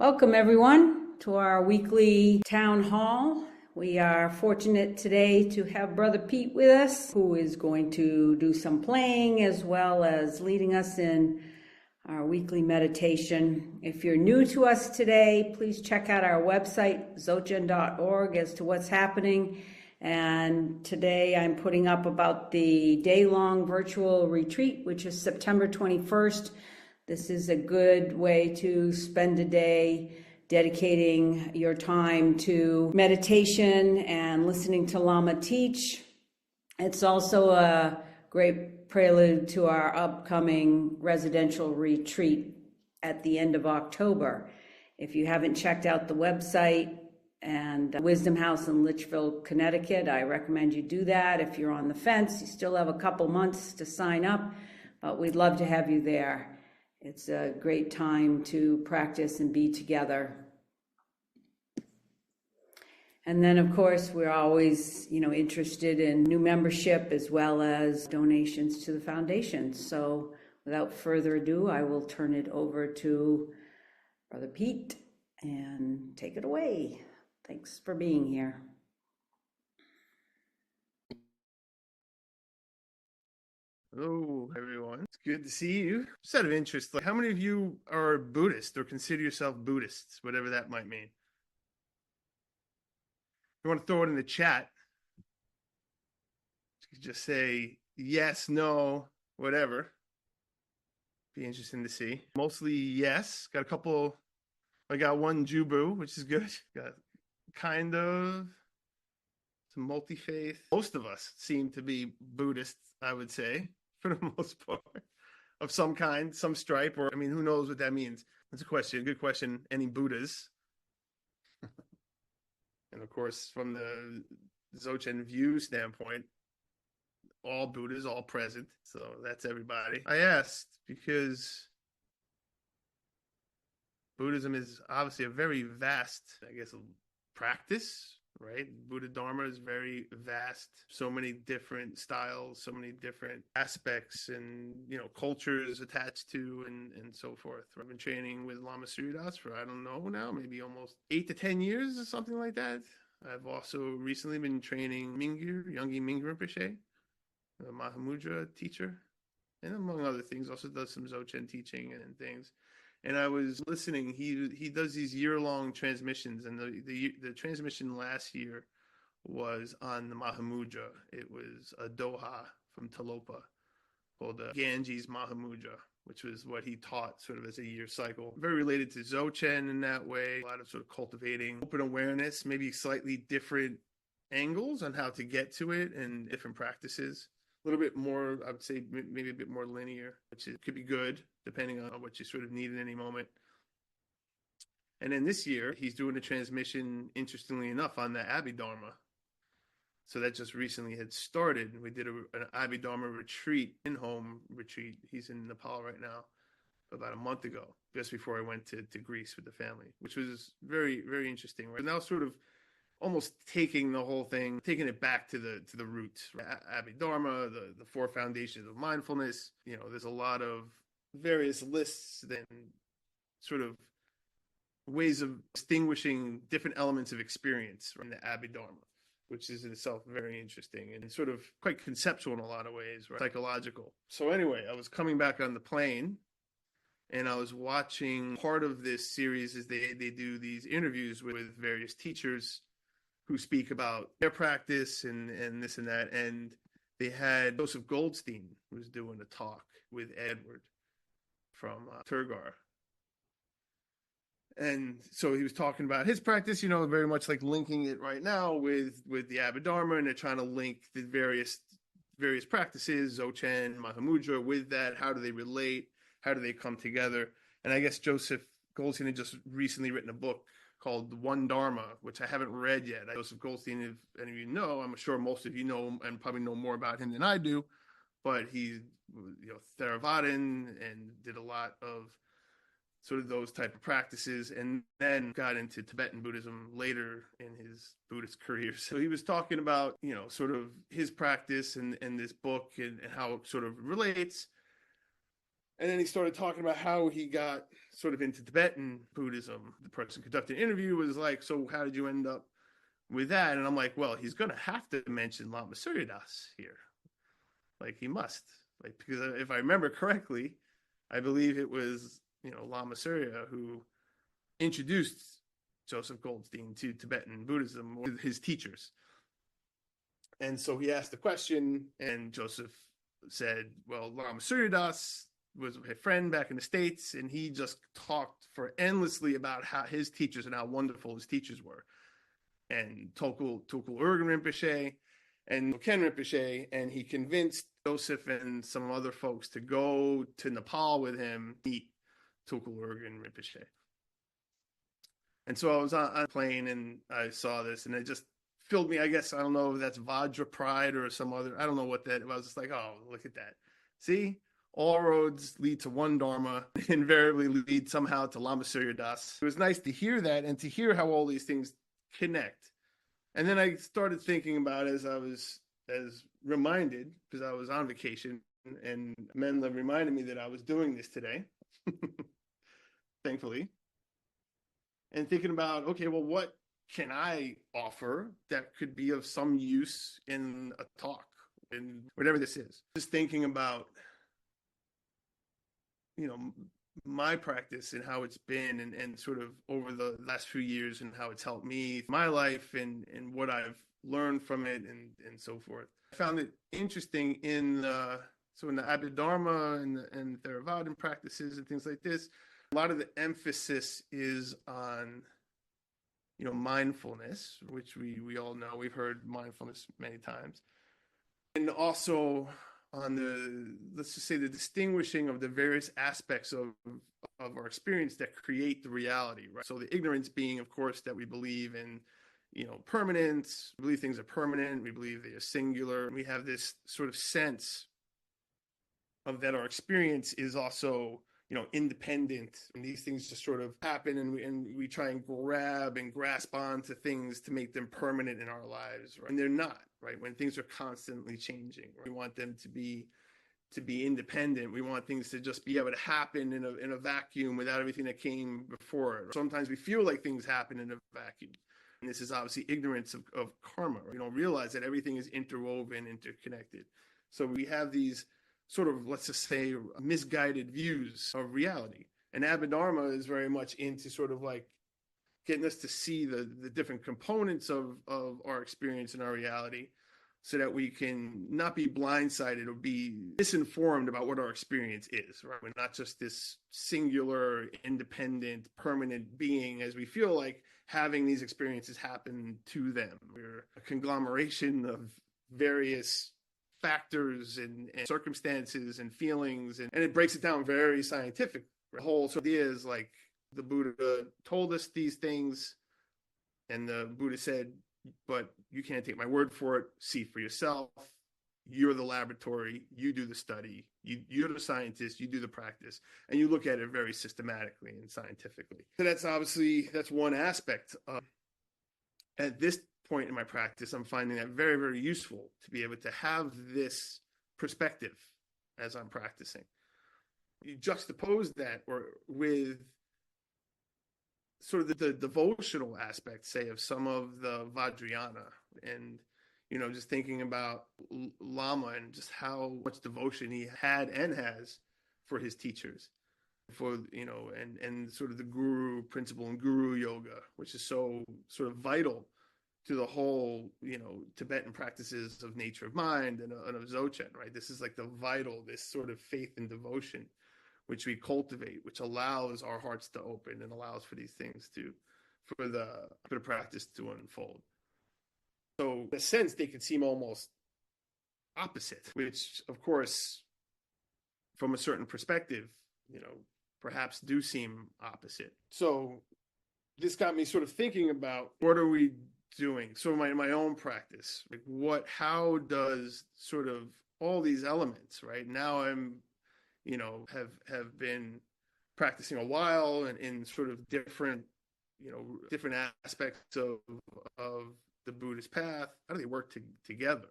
Welcome, everyone, to our weekly town hall. We are fortunate today to have Brother Pete with us, who is going to do some playing as well as leading us in our weekly meditation. If you're new to us today, please check out our website, zochen.org, as to what's happening. And today I'm putting up about the day-long virtual retreat, which is September 21st. This is a good way to spend a day dedicating your time to meditation and listening to Lama teach. It's also a great prelude to our upcoming residential retreat at the end of October. If you haven't checked out the website and Wisdom House in Litchfield, Connecticut, I recommend you do that. If you're on the fence, you still have a couple months to sign up, but we'd love to have you there. It's a great time to practice and be together. And then, of course, we're always, interested in new membership as well as donations to the foundation. So without further ado, I will turn it over to Brother Pete and take it away. Thanks for being here. Hello, everyone. It's good to see you. Just out of interest, how many of you are Buddhist or consider yourself Buddhists, whatever that might mean? If you want to throw it in the chat, you can just say yes, no, whatever. Be interesting to see. Mostly yes. Got a couple. I got one Jubu, which is good. Got kind of some multi-faith. Most of us seem to be Buddhists, I would say, for the most part, of some kind, some stripe, or who knows what that means? That's a question. Good question. Any Buddhas? And of course, from the Dzogchen view standpoint, all Buddhas, all present. So that's everybody. I asked because Buddhism is obviously a very vast, practice, right? Buddha Dharma is very vast. So many different styles, so many different aspects and, cultures attached to and so forth. I've been training with Lama Suryadas for, I don't know now, maybe almost 8 to 10 years or something like that. I've also recently been training Mingyur, Yongey Mingyur Rinpoche, a Mahamudra teacher, and among other things, also does some Dzogchen teaching and things. And I was listening. He does these year-long transmissions, and the transmission last year was on the Mahamudra. It was a Doha from Talopa called the Ganges Mahamudra, which was what he taught sort of as a year cycle. Very related to Dzogchen in that way. A lot of sort of cultivating open awareness, maybe slightly different angles on how to get to it and different practices. A little bit more, I would say, maybe a bit more linear, which could be good, depending on what you sort of need at any moment. And then this year, he's doing a transmission, interestingly enough, on the Abhidharma. So that just recently had started. We did an Abhidharma retreat, in-home retreat. He's in Nepal right now, about a month ago, just before I went to Greece with the family, which was very, very interesting. Right now, sort of almost taking the whole thing, taking it back to the roots. Abhidharma, the 4 foundations of mindfulness. There's a lot of various lists and sort of ways of distinguishing different elements of experience from the Abhidharma, which is in itself very interesting and sort of quite conceptual in a lot of ways, right? Psychological. So anyway, I was coming back on the plane and I was watching part of this series as they do these interviews with various teachers who speak about their practice and this and that. And they had Joseph Goldstein, who was doing a talk with Edward from Turgar. And so he was talking about his practice, very much like linking it right now with the Abhidharma, and they're trying to link the various practices, Dzogchen, Mahamudra, with that. How do they relate? How do they come together? And I guess Joseph Goldstein had just recently written a book called One Dharma, which I haven't read yet. Joseph Goldstein, if any of you know, I'm sure most of you know and probably know more about him than I do, but he's Theravadan and did a lot of sort of those type of practices, and then got into Tibetan Buddhism later in his Buddhist career. So he was talking about, sort of his practice and this book and how it sort of relates. And then he started talking about how he got sort of into Tibetan Buddhism. The person conducting the interview was like, so how did you end up with that? And I'm like, well, he's going to have to mention Lama Suryadas here. Like, he must. Like, because if I remember correctly, I believe it was, Lama Surya who introduced Joseph Goldstein to Tibetan Buddhism with his teachers. And so he asked the question, and Joseph said, well, Lama Suryadas was a friend back in the States, and he just talked for endlessly about how his teachers and how wonderful his teachers were. And Tulku Urgyen Rinpoche and Ken Rinpoche, and he convinced Joseph and some other folks to go to Nepal with him, meet Tulku Urgyen Rinpoche. And so I was on a plane and I saw this, and it just filled me. I guess, I don't know if that's Vajra pride or some other, I don't know what that, I was just like, oh, look at that. See, all roads lead to one Dharma, invariably lead somehow to Lama Suryadas. It was nice to hear that and to hear how all these things connect. And then I started thinking about, as reminded, because I was on vacation, and Menla reminded me that I was doing this today, thankfully. And thinking about, okay, well, what can I offer that could be of some use in a talk, in whatever this is? Just thinking about, my practice and how it's been, and sort of over the last few years, and how it's helped me, my life, and what I've learned from it, and so forth. I found it interesting in the Abhidharma and Theravadan practices and things like this. A lot of the emphasis is on, mindfulness, which we all know. We've heard mindfulness many times. And also on let's just say, the distinguishing of the various aspects of our experience that create the reality, right? So the ignorance being, of course, that we believe in, permanence. We believe things are permanent. We believe they are singular. We have this sort of sense of that our experience is also, independent, and these things just sort of happen, and we try and grab and grasp onto things to make them permanent in our lives, right? And they're not, right? When things are constantly changing, right? We want them to be independent. We want things to just be able to happen in a vacuum without everything that came before it. Sometimes we feel like things happen in a vacuum. And this is obviously ignorance of karma. Right? We don't realize that everything is interwoven, interconnected. So we have these sort of, let's just say, misguided views of reality. And Abhidharma is very much into sort of like getting us to see the different components of our experience and our reality, so that we can not be blindsided or be misinformed about what our experience is, right? We're not just this singular, independent, permanent being, as we feel like having these experiences happen to them. We're a conglomeration of various factors and circumstances and feelings, and it breaks it down very scientific. The whole idea is like, the Buddha told us these things, and the Buddha said, but you can't take my word for it. See for yourself. You're the laboratory. You do the study. You're the scientist. You do the practice, and you look at it very systematically and scientifically. So that's one aspect. At this point in my practice, I'm finding that very, very useful to be able to have this perspective as I'm practicing. You juxtapose that with sort of the devotional aspect, say, of some of the Vajrayana, and, just thinking about Lama and just how much devotion he had and has for his teachers, and sort of the guru principle and guru yoga, which is so sort of vital to the whole, Tibetan practices of nature of mind and of Dzogchen, right? This is like this sort of faith and devotion, which we cultivate, which allows our hearts to open and allows for these things for the practice to unfold. So in a sense, they could seem almost opposite, which of course, from a certain perspective, perhaps do seem opposite. So this got me sort of thinking about, what are we doing? So my own practice, like how does sort of all these elements, right? Now I'm, have been practicing a while, and in sort of different aspects of the Buddhist path. How do they work together?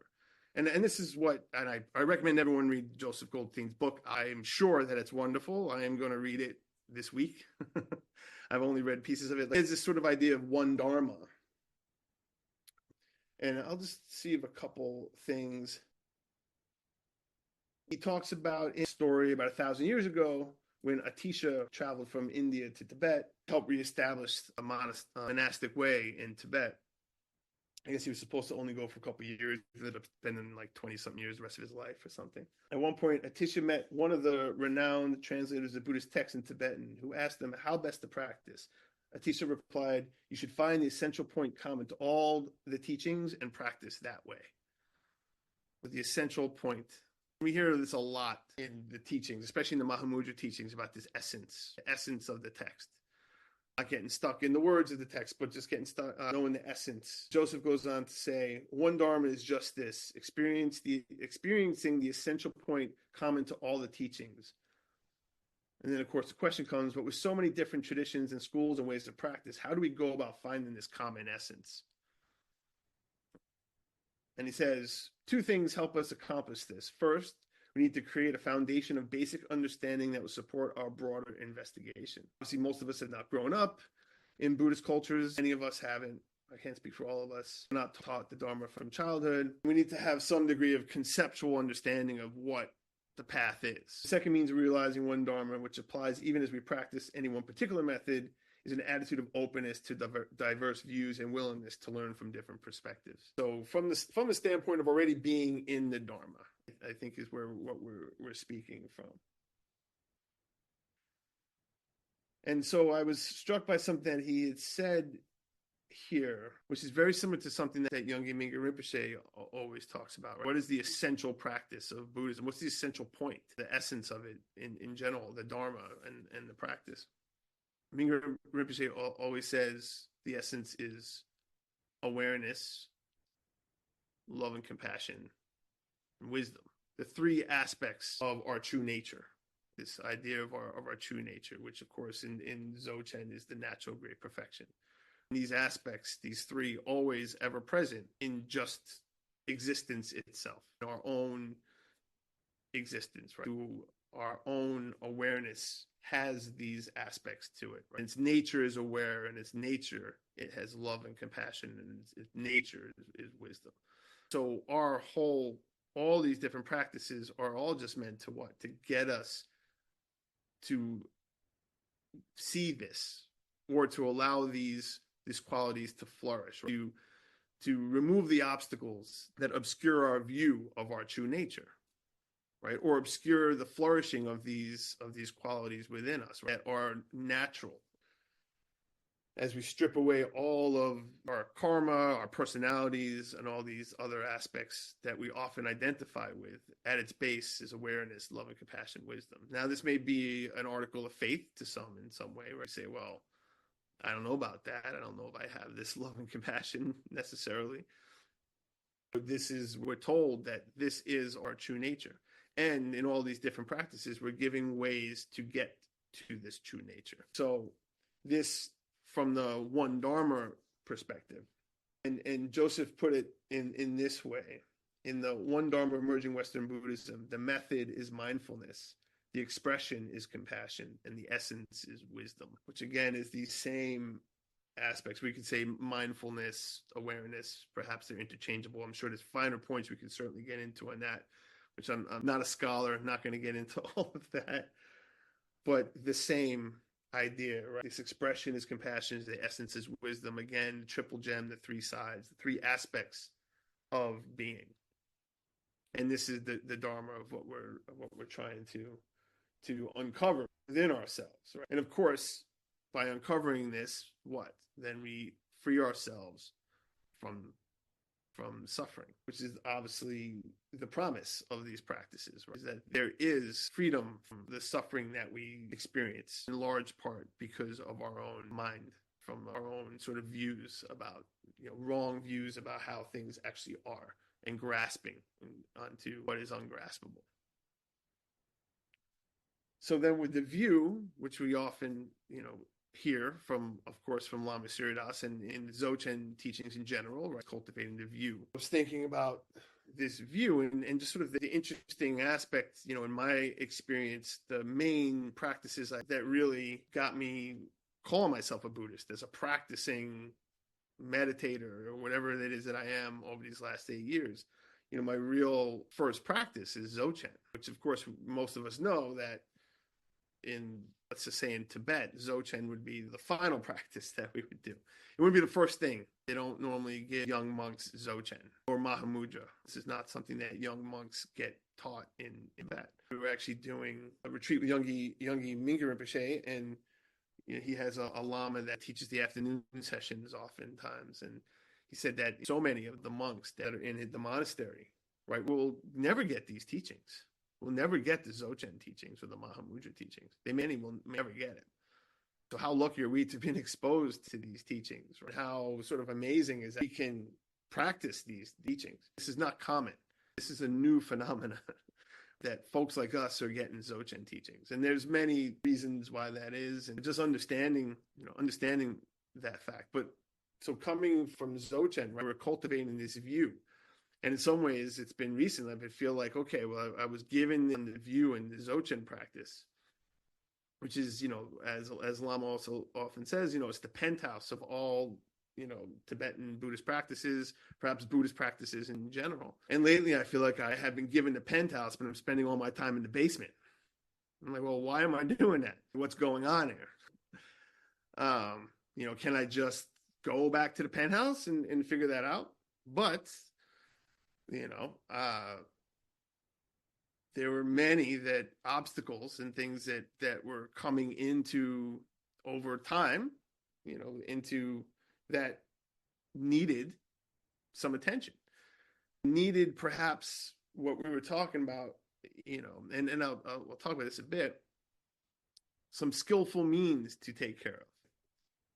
And this is what, and I recommend everyone read Joseph Goldstein's book. I am sure that it's wonderful. I am going to read it this week. I've only read pieces of it. There's this sort of idea of one Dharma. And I'll just see if a couple things. He talks about in a story about 1,000 years ago when Atisha traveled from India to Tibet, helped reestablish a monastic way in Tibet. I guess he was supposed to only go for a couple of years. He ended up spending like 20-something years the rest of his life or something. At one point, Atisha met one of the renowned translators of Buddhist texts in Tibetan who asked them how best to practice. Atisha replied, "You should find the essential point common to all the teachings and practice that way." With the essential point. We hear this a lot in the teachings, especially in the Mahamudra teachings about this essence, the essence of the text. Not getting stuck in the words of the text, but just getting stuck knowing the essence. Joseph goes on to say, one Dharma is just this, experiencing the essential point common to all the teachings. And then, of course, the question comes, but with so many different traditions and schools and ways of practice, how do we go about finding this common essence? And he says, two things help us accomplish this. First, we need to create a foundation of basic understanding that will support our broader investigation. Obviously, most of us have not grown up in Buddhist cultures. Many of us haven't. I can't speak for all of us. We're not taught the Dharma from childhood. We need to have some degree of conceptual understanding of what the path is. The second means of realizing one Dharma, which applies even as we practice any one particular method, is an attitude of openness to diverse views and willingness to learn from different perspectives. So from the standpoint of already being in the Dharma, I think is what we're speaking from. And so I was struck by something that he had said here, which is very similar to something that Yongey Mingyur Rinpoche always talks about. Right? What is the essential practice of Buddhism? What's the essential point, the essence of it in general, the Dharma and the practice? Mingyur Rinpoche always says the essence is awareness, love and compassion, and wisdom. The three aspects of our true nature. This idea of our true nature, which of course in Dzogchen is the natural great perfection. These aspects, these three, always ever present in just existence itself, our own existence, right? Through our own awareness has these aspects to it. Right? Its nature is aware, and its nature, it has love and compassion, and its nature is wisdom. So all these different practices are all just meant to what? To get us to see this, or to allow these qualities to flourish, or to remove the obstacles that obscure our view of our true nature, right? Or obscure the flourishing of these qualities within us, right? That are natural. As we strip away all of our karma, our personalities, and all these other aspects that we often identify with, at its base is awareness, love and compassion, wisdom. Now, this may be an article of faith to some in some way, where I say, well, I don't know about that. I don't know if I have this love and compassion necessarily. But we're told that this is our true nature. And in all these different practices, we're giving ways to get to this true nature. So this, from the one Dharma perspective, and Joseph put it in this way, in the one Dharma emerging Western Buddhism, the method is mindfulness, the expression is compassion, and the essence is wisdom, which again is these same aspects. We could say mindfulness, awareness, perhaps they're interchangeable. I'm sure there's finer points we can certainly get into on that, which I'm not a scholar, I'm not going to get into all of that, but the same idea, right? This expression is compassion, the essence is wisdom. Again, triple gem, the three sides, the three aspects of being. And this is the Dharma of what we're trying to uncover within ourselves, right? And of course, by uncovering this, what? Then we free ourselves from suffering, which is obviously the promise of these practices, right? Is that there is freedom from the suffering that we experience, in large part because of our own mind, from our own sort of views about, wrong views about how things actually are, and grasping onto what is ungraspable. So then with the view, which we often, hear from, of course, from Lama Suryadas and in Dzogchen teachings in general, right? Cultivating the view. I was thinking about this view, and just sort of the interesting aspects, in my experience, the main practices that really got me calling myself a Buddhist as a practicing meditator or whatever it is that I am over these last 8 years. My real first practice is Dzogchen, which of course most of us know that let's just say in Tibet, Dzogchen would be the final practice that we would do. It wouldn't be the first thing. They don't normally give young monks Dzogchen or Mahamudra. This is not something that young monks get taught in Tibet. We were actually doing a retreat with Yonggi Mingyur Rinpoche, and he has a lama that teaches the afternoon sessions oftentimes. And he said that so many of the monks that are in the monastery, right, will never get these teachings. We'll never get the Dzogchen teachings or the Mahamudra teachings. Many will never get it. So how lucky are we to have been exposed to these teachings? Right? How sort of amazing is that we can practice these teachings? This is not common. This is a new phenomenon that folks like us are getting Dzogchen teachings. And there's many reasons why that is, and just understanding that fact. But so coming from Dzogchen, right, we're cultivating this view. And in some ways, it's been recently, I feel like, okay, well, I was given the view in the Dzogchen practice, which is, as Lama also often says, it's the penthouse of all, Tibetan Buddhist practices, perhaps Buddhist practices in general. And lately, I feel like I have been given the penthouse, but I'm spending all my time in the basement. I'm like, well, why am I doing that? What's going on here? Can I just go back to the penthouse and figure that out? But there were many obstacles and things that were coming into over time, into that needed some attention, needed perhaps what we were talking about, and we'll talk about this a bit, some skillful means to take care of.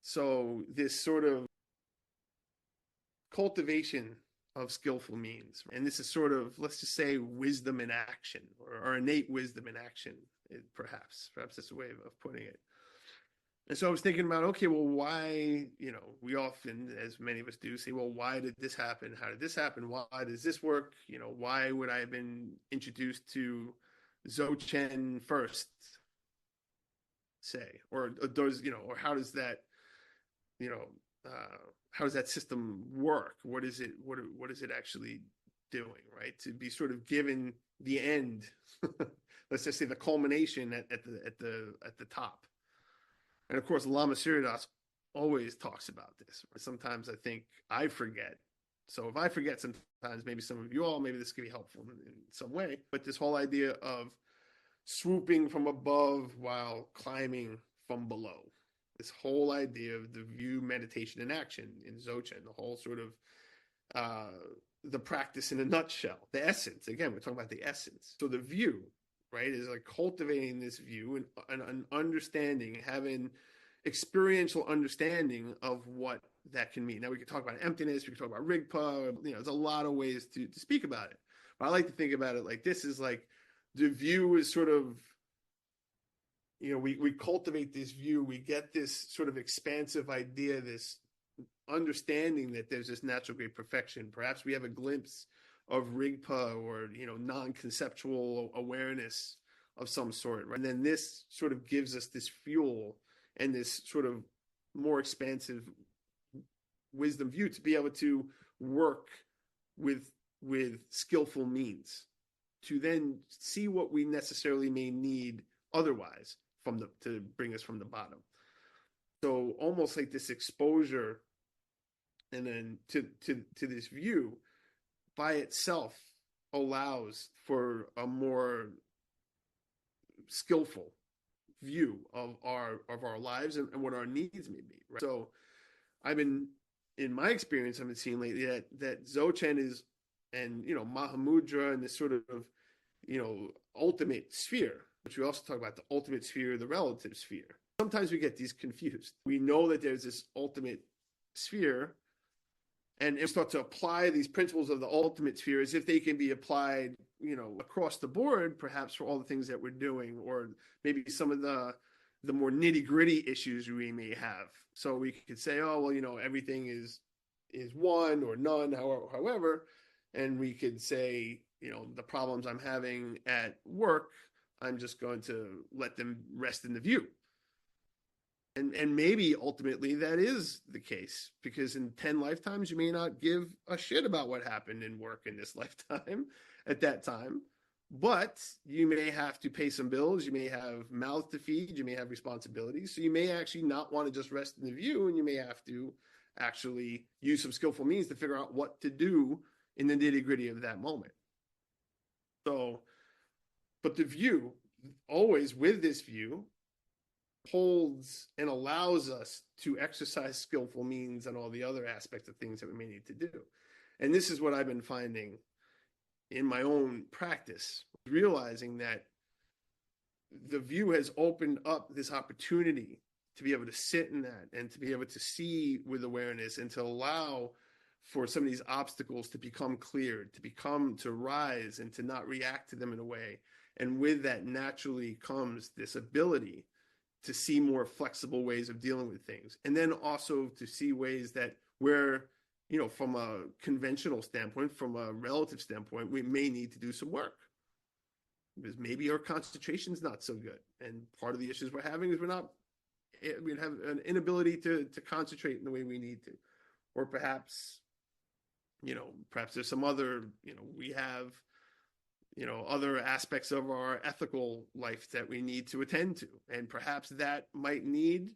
So this sort of cultivation of skillful means. And this is sort of, let's just say, wisdom in action, or innate wisdom in action, perhaps that's a way of putting it. And so I was thinking about, okay, well, why, we often, as many of us do, say, well, why did this happen? How did this happen? Why does this work? Why would I have been introduced to Dzogchen first, say, or does, or how does that, how does that system work? What is it? What is it actually doing? Right? To be sort of given the end, let's just say the culmination at the top. And of course, Lama Siridas always talks about this. Sometimes I think I forget. So if I forget, sometimes maybe some of you all, maybe this could be helpful in some way. But this whole idea of swooping from above while climbing from below. This whole idea of the view, meditation, and action in Dzogchen, the whole sort of the practice in a nutshell, the essence. Again, we're talking about the essence. So the view, right, is like cultivating this view and an understanding, having experiential understanding of what that can mean. Now we can talk about emptiness, we can talk about Rigpa, there's a lot of ways to speak about it. But I like to think about it like this: is like the view is sort of, we cultivate this view, we get this sort of expansive idea, this understanding that there's this natural great perfection. Perhaps we have a glimpse of Rigpa or, non-conceptual awareness of some sort, right? And then this sort of gives us this fuel and this sort of more expansive wisdom view to be able to work with skillful means, to then see what we necessarily may need otherwise to bring us from the bottom. So almost like this exposure, and then to this view by itself allows for a more skillful view of our lives and what our needs may be. Right? So in my experience, I've been seeing lately that Dzogchen is, and Mahamudra, and this sort of ultimate sphere, which we also talk about, the ultimate sphere, the relative sphere. Sometimes we get these confused. We know that there's this ultimate sphere, and we start to apply these principles of the ultimate sphere as if they can be applied, across the board, perhaps for all the things that we're doing, or maybe some of the more nitty-gritty issues we may have. So we could say, oh, well, everything is one or none, however. And we could say, the problems I'm having at work, I'm just going to let them rest in the view. And maybe ultimately that is the case, because in 10 lifetimes you may not give a shit about what happened in work in this lifetime at that time, but you may have to pay some bills, you may have mouths to feed, you may have responsibilities, so you may actually not want to just rest in the view, and you may have to actually use some skillful means to figure out what to do in the nitty-gritty of that moment. So, but the view, always with this view, holds and allows us to exercise skillful means and all the other aspects of things that we may need to do. And this is what I've been finding in my own practice, realizing that the view has opened up this opportunity to be able to sit in that and to be able to see with awareness and to allow for some of these obstacles to become cleared, to rise and to not react to them in a way. And with that naturally comes this ability to see more flexible ways of dealing with things. And then also to see ways that where, from a conventional standpoint, from a relative standpoint, we may need to do some work. Because maybe our concentration is not so good. And part of the issues we're having is we have an inability to concentrate in the way we need to. Or perhaps there's some other, we have, other aspects of our ethical life that we need to attend to. And perhaps that might need,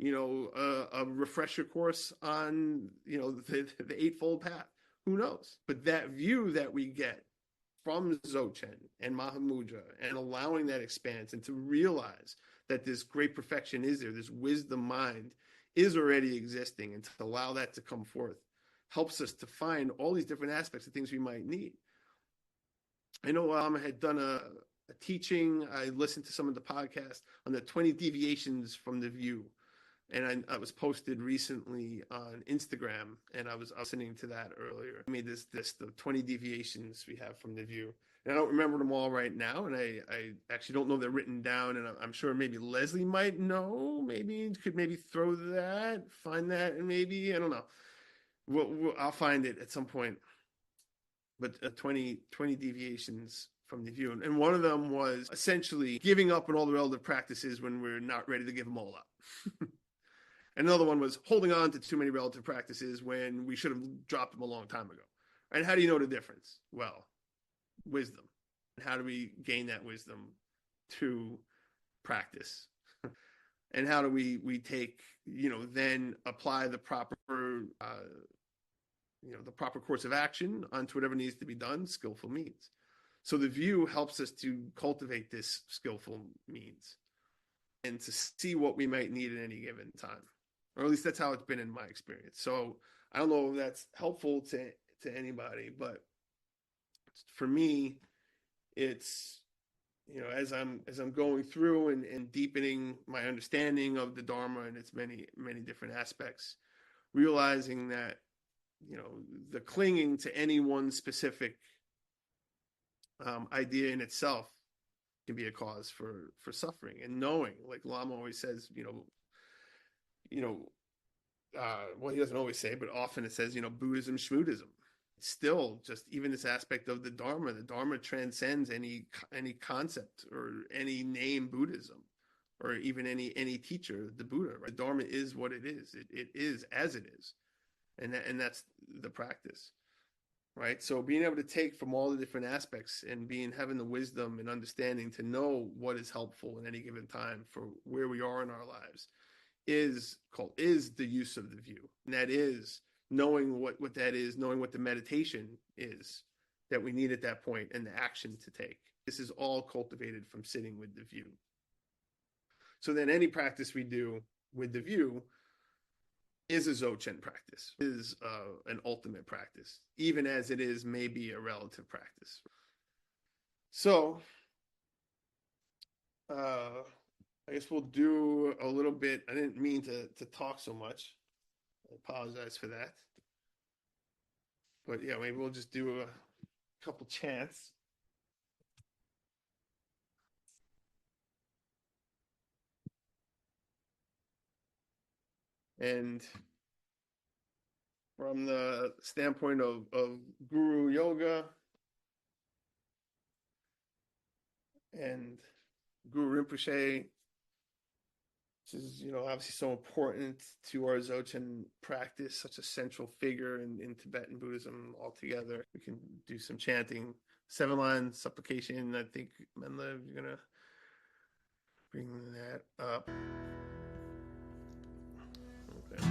a refresher course on, the Eightfold Path. Who knows? But that view that we get from Dzogchen and Mahamudra and allowing that expanse and to realize that this great perfection is there, this wisdom mind is already existing, and to allow that to come forth helps us to find all these different aspects of things we might need. I know I had done a teaching. I listened to some of the podcasts on the 20 deviations from the view. And I was posted recently on Instagram, and I was listening to that earlier. I made this the 20 deviations we have from the view. And I don't remember them all right now, and I actually don't know they're written down, and I'm sure maybe Leslie might know. Could throw that, find that, and maybe, I don't know. I'll find it at some point. But 20 deviations from the view. And one of them was essentially giving up on all the relative practices when we're not ready to give them all up. Another one was holding on to too many relative practices when we should have dropped them a long time ago. And how do you know the difference? Well, wisdom. And how do we gain that wisdom? To practice. And how do we take, then apply the proper, the proper course of action onto whatever needs to be done, skillful means. So the view helps us to cultivate this skillful means and to see what we might need at any given time. Or at least that's how it's been in my experience. So I don't know if that's helpful to anybody, but for me, it's, as I'm going through and deepening my understanding of the Dharma and its many, many different aspects, realizing that, the clinging to any one specific idea in itself can be a cause for suffering. And knowing, like Lama always says, well, he doesn't always say, but often it says, Buddhism, Shmoodism. Still, just even this aspect of the Dharma transcends any concept or any name Buddhism, or even any teacher, the Buddha. Right? The Dharma is what it is. It is as it is, and that's the practice, right? So being able to take from all the different aspects and having the wisdom and understanding to know what is helpful in any given time for where we are in our lives is the use of the view. And that is knowing what that is, knowing what the meditation is that we need at that point and the action to take. This is all cultivated from sitting with the view. So then any practice we do with the view is a Dzogchen practice, is an ultimate practice, even as it is maybe a relative practice. So I guess we'll do a little bit. I didn't mean to talk so much. I apologize for that. But yeah, maybe we'll just do a couple chants. And from the standpoint of Guru Yoga and Guru Rinpoche, which is, obviously so important to our Dzogchen practice, such a central figure in Tibetan Buddhism altogether. We can do some chanting, 7-line supplication. I think, Menla, you're going to bring that up. Okay.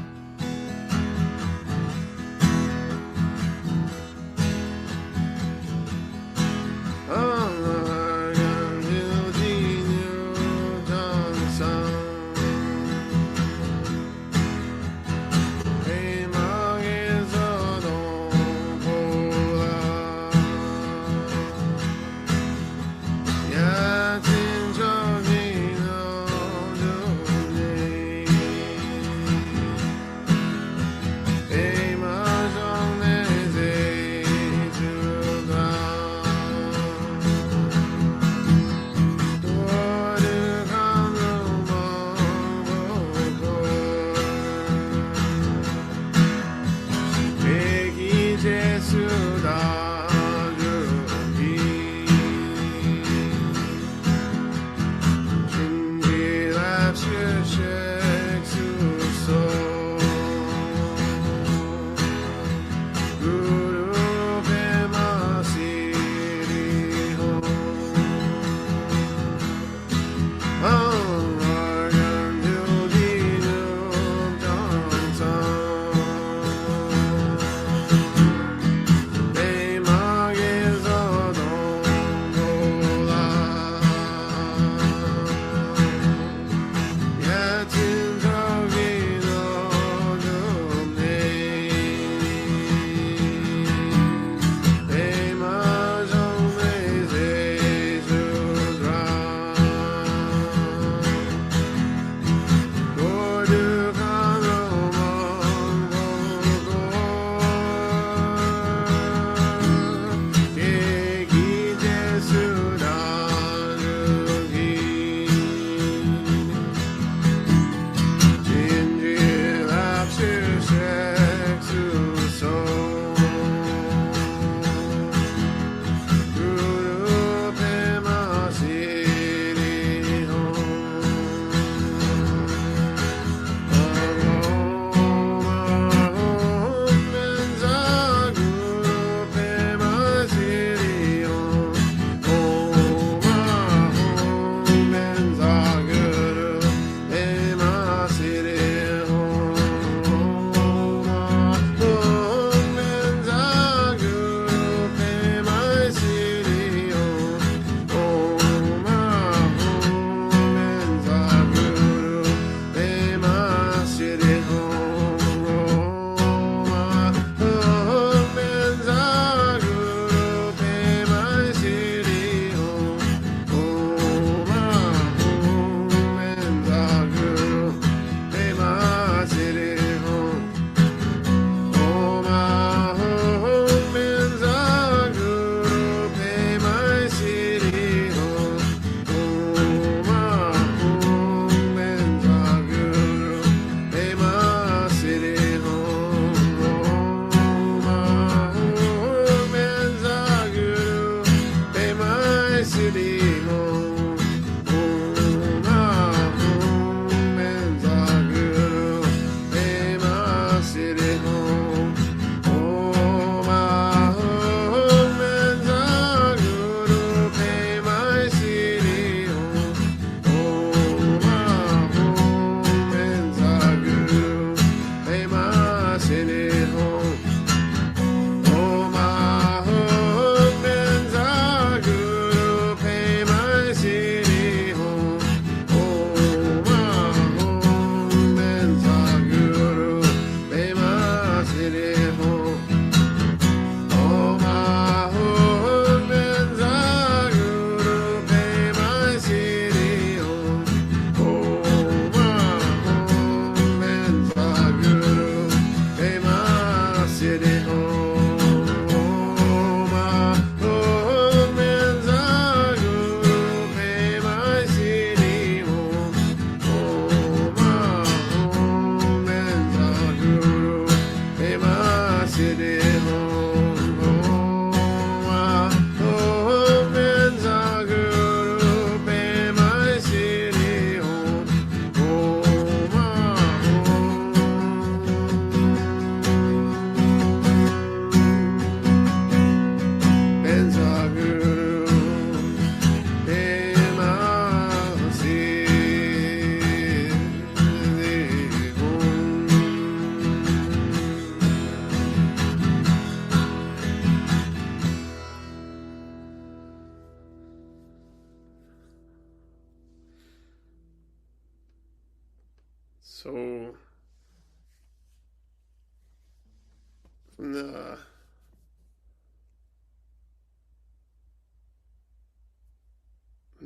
from the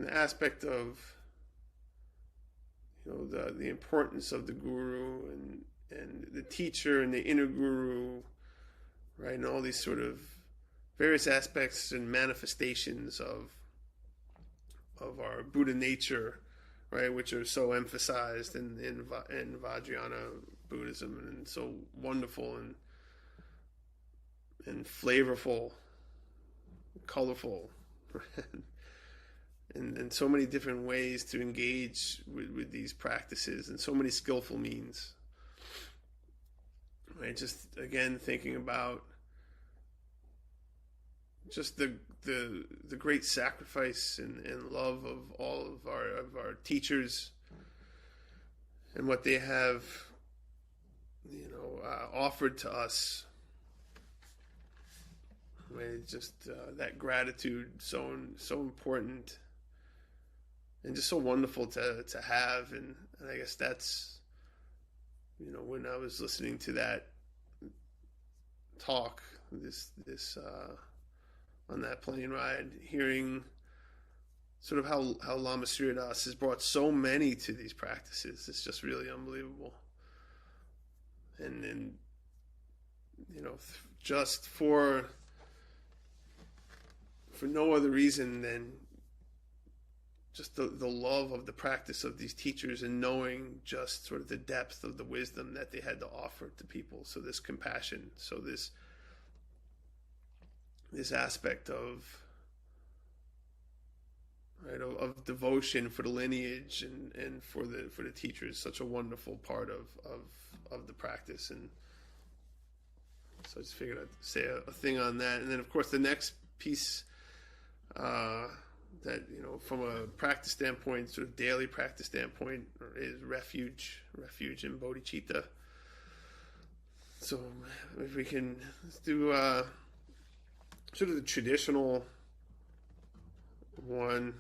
aspect of, the importance of the guru and the teacher and the inner guru, right, and all these sort of various aspects and manifestations of our Buddha nature, right, which are so emphasized in Vajrayana Buddhism, and so wonderful and flavorful, colorful, and so many different ways to engage with these practices, and so many skillful means. Right, just again thinking about just the great sacrifice and love of all of our teachers, and what they have, offered to us. Right, just that gratitude, so important, and just so wonderful to have, and I guess that's, when I was listening to that talk, this on that plane ride, hearing sort of how Lama Surya Das has brought so many to these practices, it's just really unbelievable. And just for no other reason than just the love of the practice of these teachers, and knowing just sort of the depth of the wisdom that they had to offer to people. So this compassion, so this aspect of, right, of devotion for the lineage and for the teachers, such a wonderful part of the practice. And so I just figured I'd say a thing on that. And then of course the next piece, that, from a practice standpoint, sort of daily practice standpoint, is refuge and bodhicitta. So if we can do sort of the traditional one.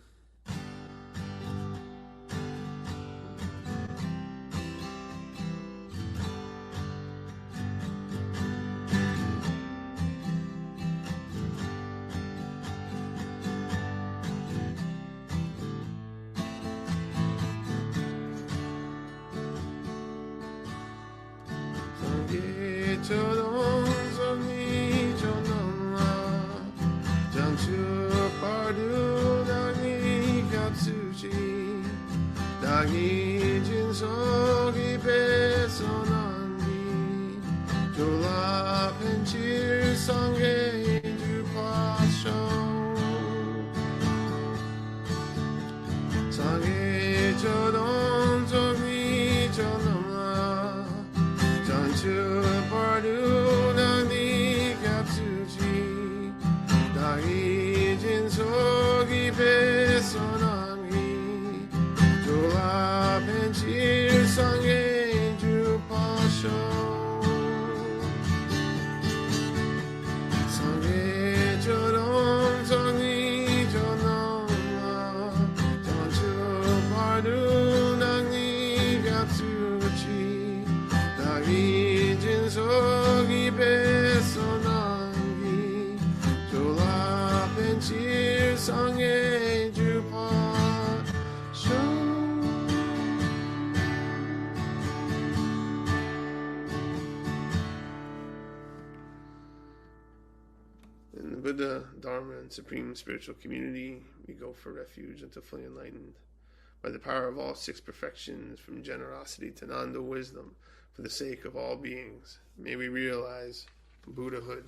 In the Buddha, Dharma, and Supreme Spiritual Community, we go for refuge until fully enlightened by the power of all six perfections, from generosity to non-dual wisdom, for the sake of all beings. May we realize Buddhahood.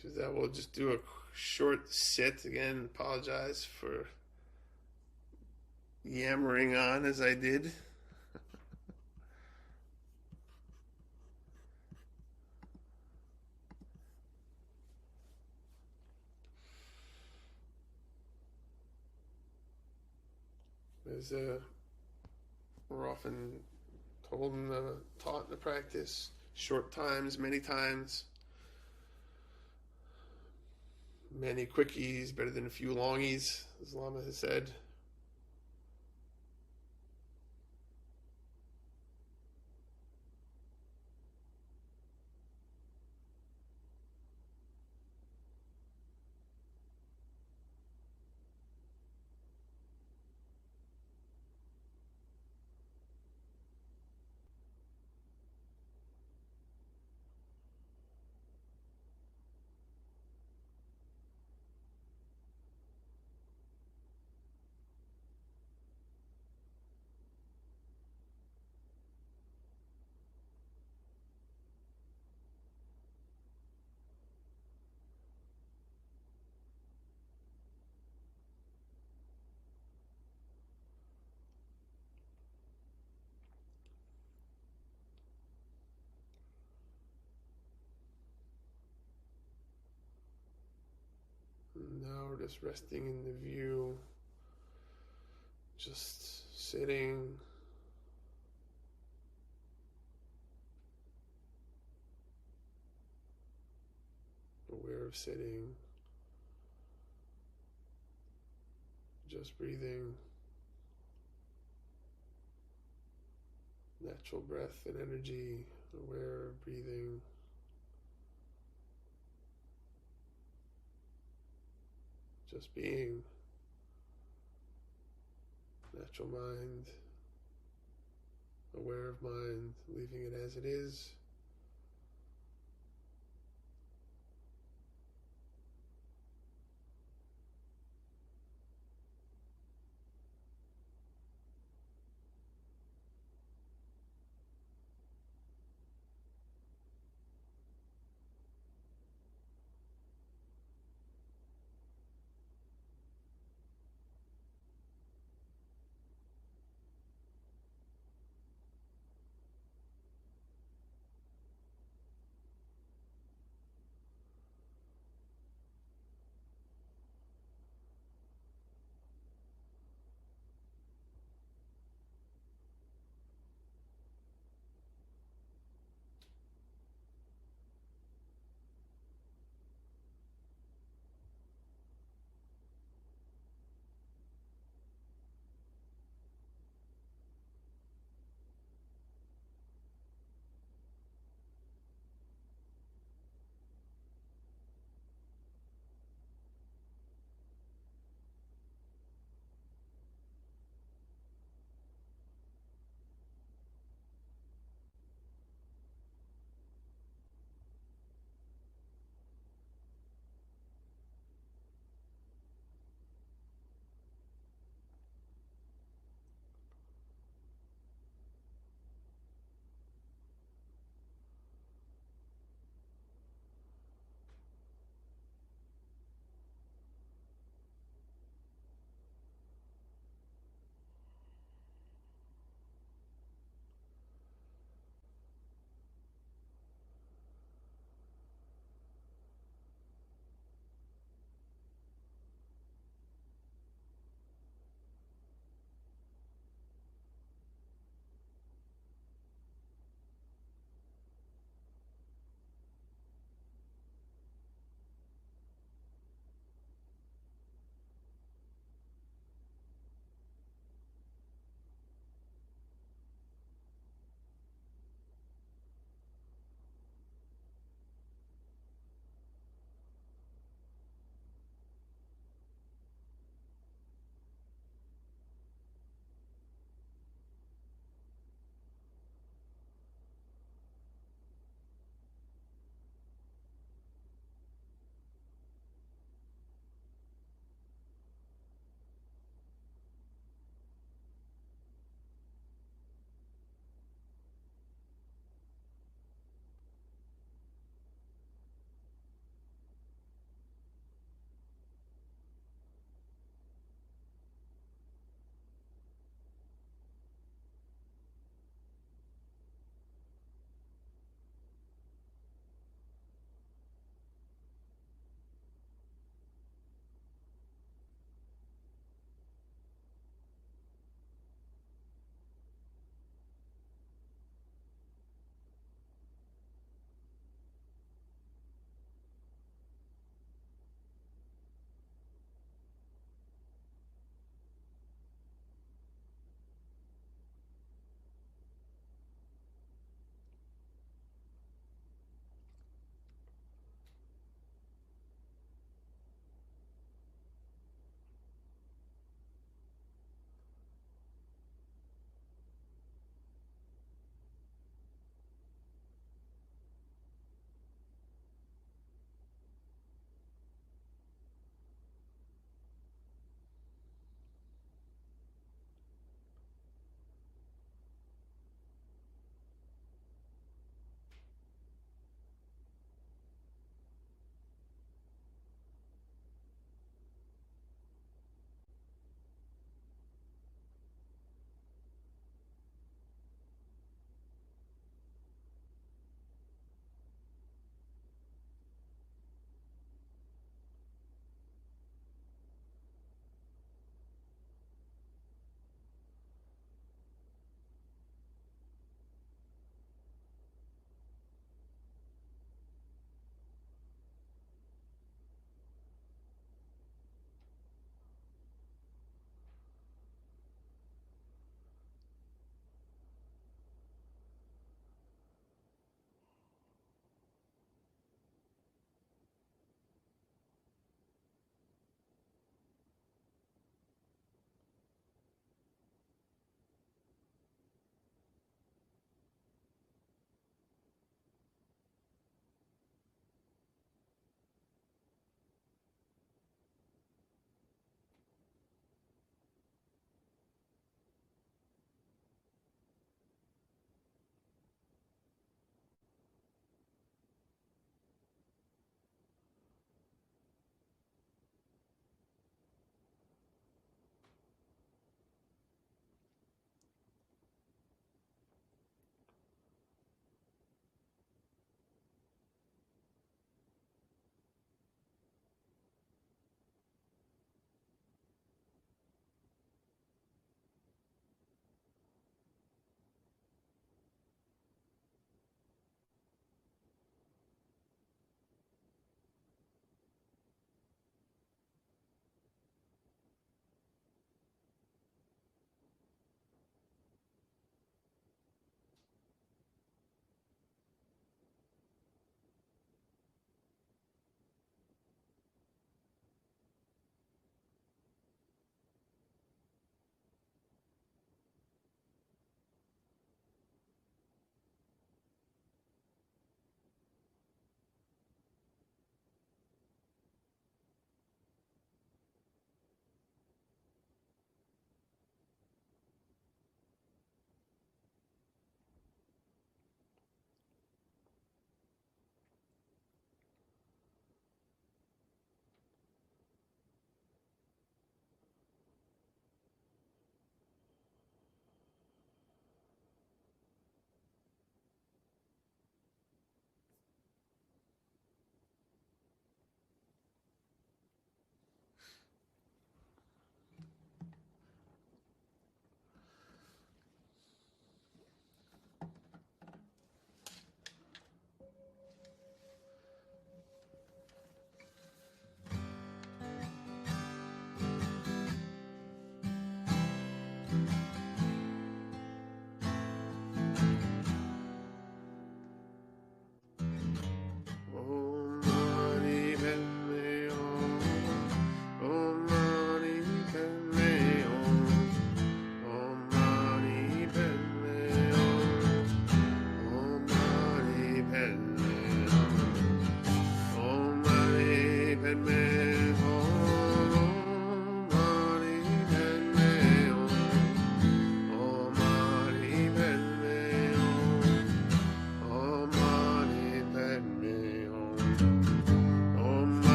So that we'll just do a short sit again. Apologize for yammering on as I did. As we're often told and taught in the practice, short times, many times, Many quickies, better than a few longies, as Lama has said. Now we're just resting in the view, just sitting, aware of sitting, just breathing, natural breath and energy, aware of breathing, just being, natural mind, aware of mind, leaving it as it is.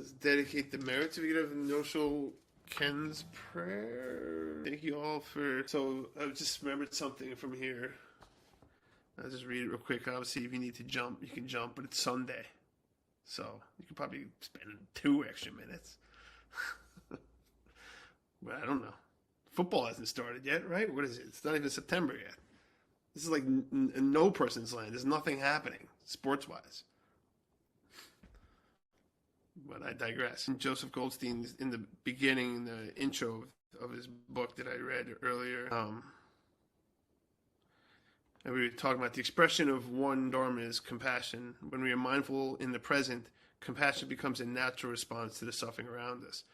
Let's dedicate the merits of Noshul Ken's prayer. Thank you all for... So I just remembered something from here. I'll just read it real quick. Obviously, if you need to jump, you can jump, but it's Sunday. So you could probably spend 2 extra minutes. But I don't know. Football hasn't started yet, right? What is it? It's not even September yet. This is like no person's land. There's nothing happening, sports-wise. But I digress. And Joseph Goldstein, in the beginning, the intro of his book that I read earlier, and we were talking about the expression of one Dharma is compassion. When we are mindful in the present, compassion becomes a natural response to the suffering around us.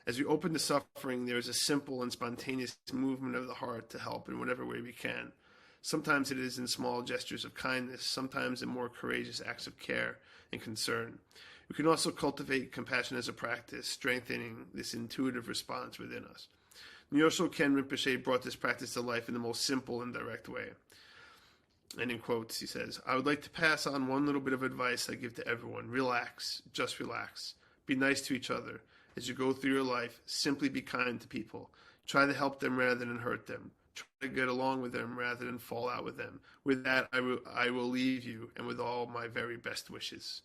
As we open to suffering, there is a simple and spontaneous movement of the heart to help in whatever way we can. Sometimes it is in small gestures of kindness, sometimes in more courageous acts of care and concern. We can also cultivate compassion as a practice, strengthening this intuitive response within us. Nyoshul Ken Rinpoche brought this practice to life in the most simple and direct way. And in quotes, he says, I would like to pass on one little bit of advice I give to everyone. Relax, just relax. Be nice to each other. As you go through your life, simply be kind to people. Try to help them rather than hurt them. Try to get along with them rather than fall out with them. With that, I will leave you, and with all my very best wishes.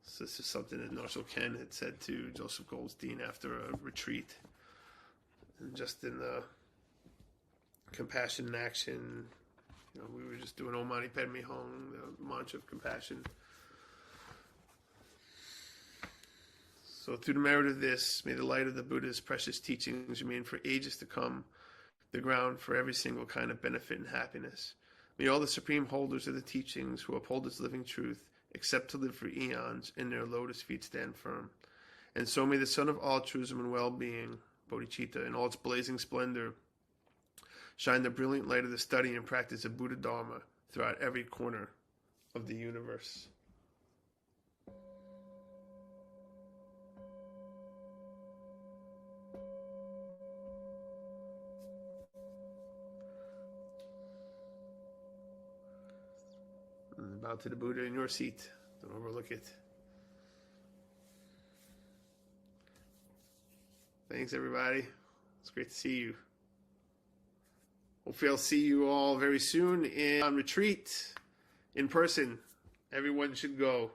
So this is something that Noshul Ken had said to Joseph Goldstein after a retreat. And just in the compassion in action, we were just doing Om Mani Padme Hum, the mantra of compassion. So through the merit of this, may the light of the Buddha's precious teachings remain for ages to come, the ground for every single kind of benefit and happiness. May all the supreme holders of the teachings who uphold its living truth accept to live for eons, and their lotus feet stand firm. And so may the sun of altruism and well-being, bodhicitta, in all its blazing splendor, shine the brilliant light of the study and practice of Buddha Dharma throughout every corner of the universe. And bow to the Buddha in your seat. Don't overlook it. Thanks, everybody. It's great to see you. Hopefully I'll see you all very soon on retreat in person. Everyone should go.